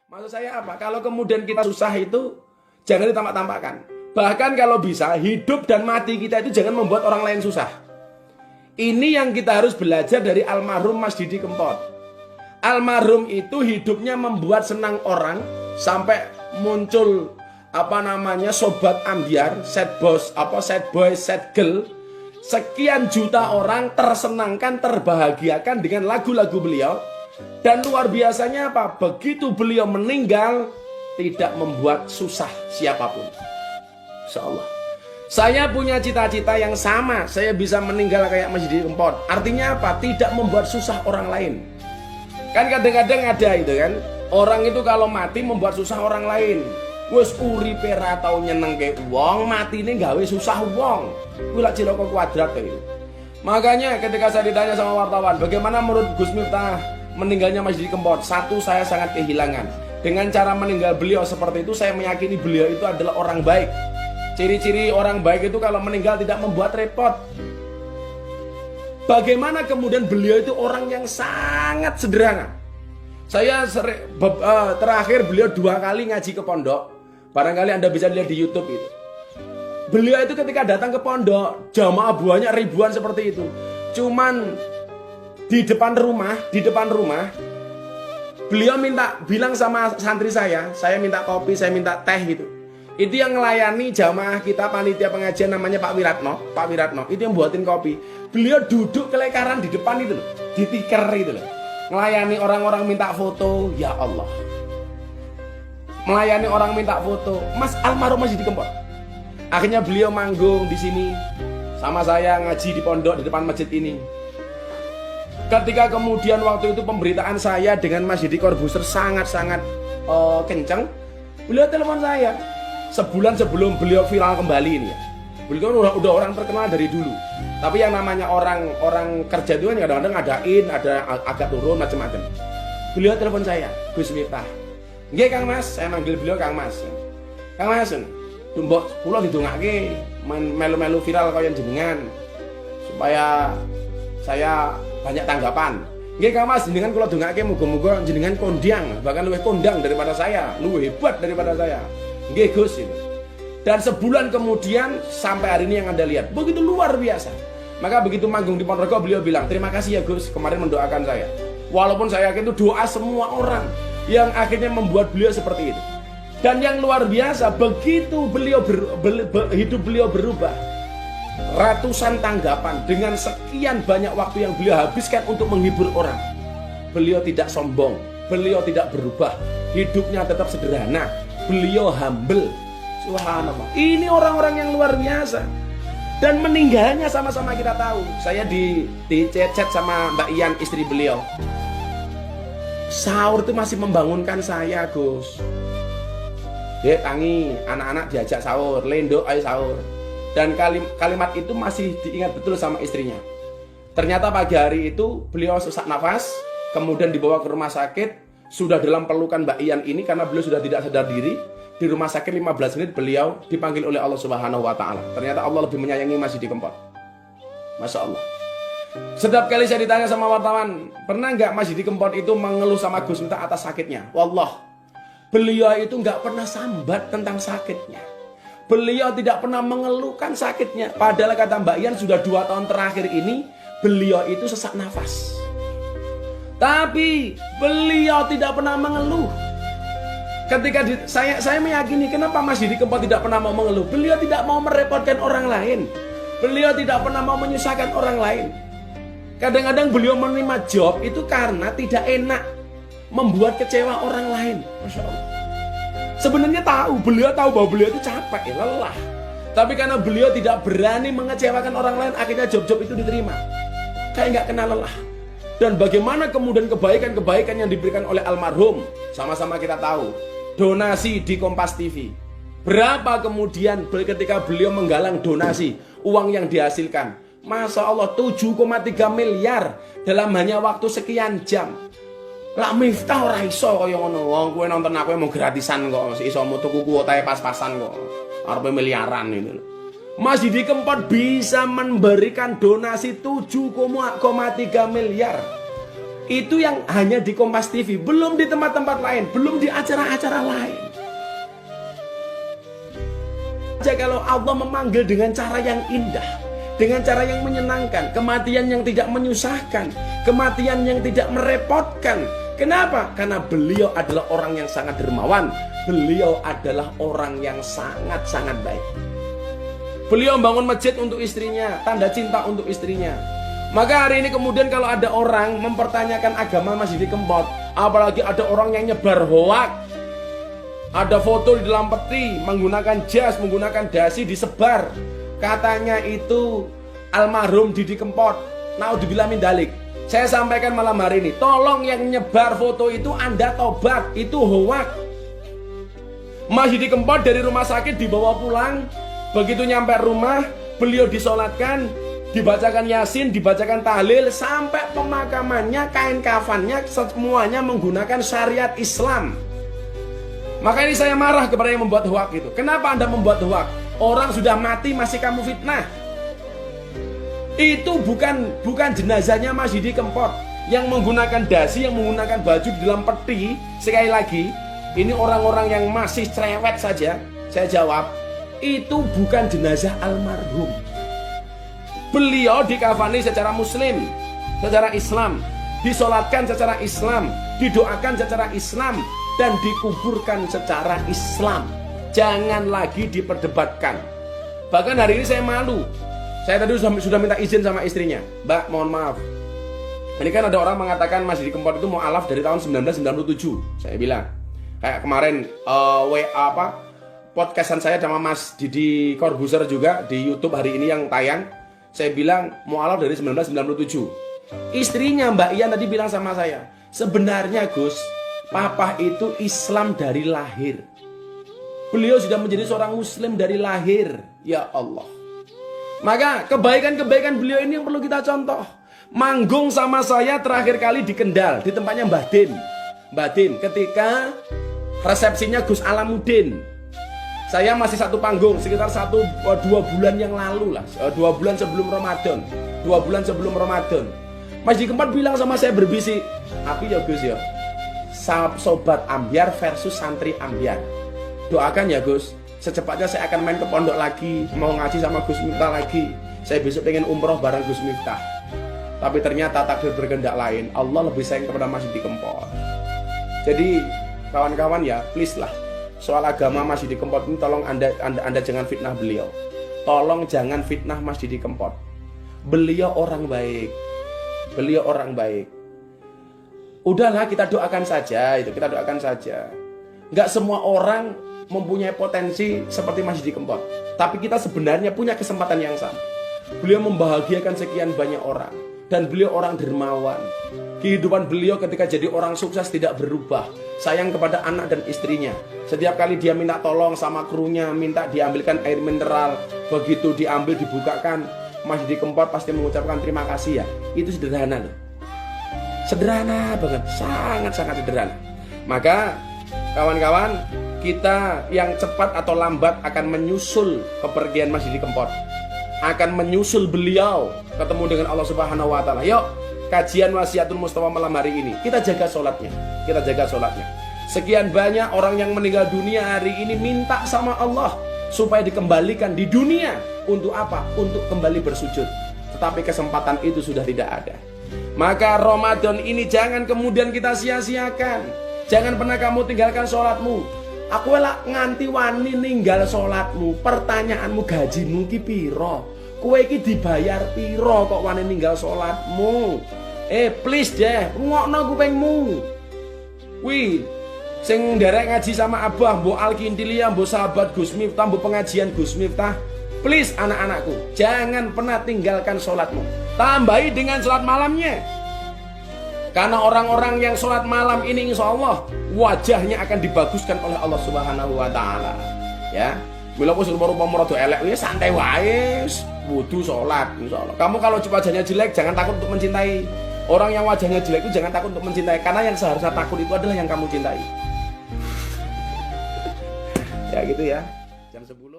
Maksud saya apa? Kalau kemudian kita susah itu jangan ditampak-tampakkan. Bahkan kalau bisa hidup dan mati kita itu jangan membuat orang lain susah. Ini yang kita harus belajar dari almarhum Mas Didi Kempot. Almarhum itu hidupnya membuat senang orang sampai muncul sobat ambiar, set boss, set boy, set girl. Sekian juta orang tersenangkan, terbahagiakan dengan lagu-lagu beliau. Dan luar biasanya apa? Begitu beliau meninggal, tidak membuat susah siapapun. Insyaallah. Saya punya cita-cita yang sama. Saya bisa meninggal kayak Mas Didi Kempot. Artinya apa? Tidak membuat susah orang lain. Kan kadang-kadang ada itu kan. Orang itu kalau mati membuat susah orang lain. Wes uripe ra tau nyenengke wong, matine gawe susah wong. Kuwi lak cilaka kuadrat itu. Makanya ketika saya ditanya sama wartawan, bagaimana menurut Gus Miftah meninggalnya Mas Didi Kempot? Satu, saya sangat kehilangan. Dengan cara meninggal beliau seperti itu, saya meyakini beliau itu adalah orang baik. Ciri-ciri orang baik itu kalau meninggal tidak membuat repot. Bagaimana kemudian beliau itu orang yang sangat sederhana. Saya terakhir beliau 2 kali ngaji ke pondok. Barangkali Anda bisa lihat di YouTube itu. Beliau itu ketika datang ke pondok, jamaah banyak ribuan seperti itu. Cuman di depan rumah, beliau bilang sama santri saya minta kopi, saya minta teh gitu. Itu yang melayani jamaah kita panitia pengajian namanya Pak Wiratno. Itu yang buatin kopi. Beliau duduk kelekaran di depan itu loh, di tiker itu loh. Melayani orang-orang minta foto, ya Allah. Melayani orang minta foto, Mas almarhum Mas Didi Kempot. Akhirnya beliau manggung di sini sama saya ngaji di pondok di depan masjid ini. Ketika kemudian waktu itu pemberitaan saya dengan Mas Didi Corbuzier sangat-sangat kenceng, beliau telepon saya sebulan sebelum beliau viral kembali ini ya. Beliau udah orang terkenal dari dulu. Tapi yang namanya orang kerja itu kan kadang-kadang ngadain, ada agak turun macam-macam. Beliau telepon saya, Gus Miftah. Nggih Kang Mas, saya manggil beliau Kang Mas. Kang Mas, tumbok kula didongake melu-melu viral kaya jenengan supaya saya banyak tanggapan. Nggih Kang Mas, jenengan kula dongake muga-muga jenengan kondang, bahkan luwih kondang daripada saya, luwih hebat daripada saya. Nggih Gus itu. Dan sebulan kemudian sampai hari ini yang Anda lihat begitu luar biasa. Maka begitu manggung di Ponorogo beliau bilang, "Terima kasih ya Gus, kemarin mendoakan saya." Walaupun saya yakin itu doa semua orang yang akhirnya membuat beliau seperti itu. Dan yang luar biasa, begitu beliau hidup beliau berubah, ratusan tanggapan dengan sekian banyak waktu yang beliau habiskan untuk menghibur orang. Beliau tidak sombong, beliau tidak berubah, hidupnya tetap sederhana, beliau humble. Subhanallah. Ini orang-orang yang luar biasa. Dan meninggalnya sama-sama kita tahu. Saya di chat sama Mbak Ian, istri beliau. Sahur itu masih membangunkan saya, Gus. Dek, tangi, anak-anak diajak sahur, lendo ayo sahur. Dan kalimat itu masih diingat betul sama istrinya. Ternyata pagi hari itu beliau sesak nafas, kemudian dibawa ke rumah sakit, sudah dalam pelukan Mbak Ian ini karena beliau sudah tidak sadar diri. Di rumah sakit 15 menit beliau dipanggil oleh Allah Subhanahu wa taala. Ternyata Allah lebih menyayangi Mas Didi Kempot. Masya Allah. Setiap kali saya ditanya sama wartawan, pernah nggak Mas Didi Kempot itu mengeluh sama Gus Miftah atas sakitnya? Wallah, beliau itu nggak pernah sambat tentang sakitnya. Beliau tidak pernah mengeluhkan sakitnya. Padahal kata Mbak Ian sudah 2 tahun terakhir ini beliau itu sesak nafas. Tapi beliau tidak pernah mengeluh. Ketika saya meyakini kenapa Mas Didi Kempot tidak pernah mau mengeluh. Beliau tidak mau merepotkan orang lain. Beliau tidak pernah mau menyusahkan orang lain. Kadang-kadang beliau menerima job itu karena tidak enak membuat kecewa orang lain. Masya Allah. Sebenarnya beliau tahu bahwa beliau itu capek, lelah. Tapi karena beliau tidak berani mengecewakan orang lain, akhirnya job-job itu diterima. Kayak nggak kenal lelah. Dan bagaimana kemudian kebaikan-kebaikan yang diberikan oleh almarhum, sama-sama kita tahu. Donasi di Kompas TV. Berapa kemudian ketika beliau menggalang donasi, uang yang dihasilkan? Masya Allah 7,3 miliar dalam hanya waktu sekian jam. Lah Miftah ora iso kaya ngono. Wong kowe nonton aku mau gratisan kok, iso tuku kuotae pas-pasan kok. Arepe miliaran itu. Mas Didi Kempot bisa memberikan donasi 7,3 miliar. Itu yang hanya di Kompas TV, belum di tempat-tempat lain, belum di acara-acara lain. Kalau Allah memanggil dengan cara yang indah, dengan cara yang menyenangkan, kematian yang tidak menyusahkan, kematian yang tidak merepotkan. Kenapa? Karena beliau adalah orang yang sangat dermawan. Beliau adalah orang yang sangat-sangat baik. Beliau membangun masjid untuk istrinya, tanda cinta untuk istrinya. Maka hari ini kemudian kalau ada orang mempertanyakan agama Mas Didi Kempot, apalagi ada orang yang nyebar hoak, ada foto di dalam peti menggunakan jas, menggunakan dasi disebar, katanya itu almarhum Didi Kempot. Naudzubillah min dzalik. Saya sampaikan malam hari ini, tolong yang nyebar foto itu Anda tobat, itu hoak. Mas Didi Kempot dari rumah sakit dibawa pulang, begitu nyampe rumah beliau disolatkan, dibacakan yasin, dibacakan tahlil, sampai pemakamannya, kain kafannya semuanya menggunakan syariat Islam. Maka ini saya marah kepada yang membuat hoak itu. Kenapa Anda membuat hoak? Orang sudah mati masih kamu fitnah. Itu bukan jenazahnya Mas Didi Kempot yang menggunakan dasi, yang menggunakan baju di dalam peti. Sekali lagi, ini orang-orang yang masih cerewet saja. Saya jawab, itu bukan jenazah almarhum. Beliau dikafani secara muslim, secara Islam, disolatkan secara Islam, didoakan secara Islam, dan dikuburkan secara Islam. Jangan lagi diperdebatkan. Bahkan hari ini saya malu. Saya tadi sudah minta izin sama istrinya. Mbak, mohon maaf. Ini kan ada orang mengatakan Mas Didi Kempot itu mu'alaf dari tahun 1997. Saya bilang, kayak kemarin podcastan saya sama Mas Didi Corbuzier juga di YouTube hari ini yang tayang. Saya bilang mu'alaf dari 1997. Istrinya Mbak Ian tadi bilang sama saya, sebenarnya Gus, Papa itu Islam dari lahir. Beliau sudah menjadi seorang muslim dari lahir. Ya Allah. Maka kebaikan-kebaikan beliau ini yang perlu kita contoh. Manggung sama saya terakhir kali di Kendal, di tempatnya Mbah Din. Mbah Din ketika resepsinya Gus Alamuddin. Saya masih satu panggung sekitar 2 bulan yang lalu lah, 2 bulan sebelum Ramadan, 2 bulan sebelum Ramadan. Mas Didi Kempot bilang sama saya berbisik, "Api ya Gus ya, sobat ambyar versus santri ambyar. Doakan ya Gus, secepatnya saya akan main ke pondok lagi, mau ngaji sama Gus Miftah lagi. Saya besok pengen umroh bareng Gus Miftah." Tapi ternyata takdir berkehendak lain. Allah lebih sayang kepada Mas Didi Kempot. Jadi kawan-kawan ya, please lah, soal agama Mas Didi Kempot ini tolong anda jangan fitnah beliau. Tolong jangan fitnah Mas Didi Kempot. Beliau orang baik. Beliau orang baik. Udahlah, kita doakan saja itu, kita doakan saja. Enggak semua orang mempunyai potensi seperti Mas Didi Kempot, tapi kita sebenarnya punya kesempatan yang sama. Beliau membahagiakan sekian banyak orang, dan beliau orang dermawan. Kehidupan beliau ketika jadi orang sukses tidak berubah. Sayang kepada anak dan istrinya. Setiap kali dia minta tolong sama krunya, minta diambilkan air mineral, begitu diambil dibukakan, Mas Didi Kempot pasti mengucapkan terima kasih ya. Itu sederhana loh. Sederhana banget, sangat-sangat sederhana. Maka kawan-kawan, kita yang cepat atau lambat akan menyusul kepergian Mas Didi Kempot, akan menyusul beliau ketemu dengan Allah Subhanahu wa taala. Yuk, kajian Wasiatul Mustafa malam hari ini, kita jaga sholatnya. Kita jaga sholatnya. Sekian banyak orang yang meninggal dunia hari ini minta sama Allah supaya dikembalikan di dunia. Untuk apa? Untuk kembali bersujud. Tetapi kesempatan itu sudah tidak ada. Maka Ramadan ini jangan kemudian kita sia-siakan. Jangan pernah kamu tinggalkan sholatmu. Aku elak nganti wani ninggal sholatmu. Pertanyaanmu, gajimu ki piro? Kowe iki dibayar piro kok wani ninggal sholatmu? Please deh, rungokno kupingmu. Wih, sing nderek ngaji sama Abah, mbok Alkintilia, mbok sahabat Gus Miftah, mbok pengajian Gus Miftah. Please anak-anakku, jangan pernah tinggalkan sholatmu. Tambahi dengan sholat malamnya. Karena orang-orang yang sholat malam ini insya Allah wajahnya akan dibaguskan oleh Allah Subhanahu wa taala. Ya. Mila wis rupa-rupa rada elek ya santai wae, wudu sholat insyaallah. Kamu kalau wajahnya jelek jangan takut untuk mencintai. Orang yang wajahnya jelek itu jangan takut untuk mencintai, karena yang seharusnya takut itu adalah yang kamu cintai. Ya gitu ya. Jam 10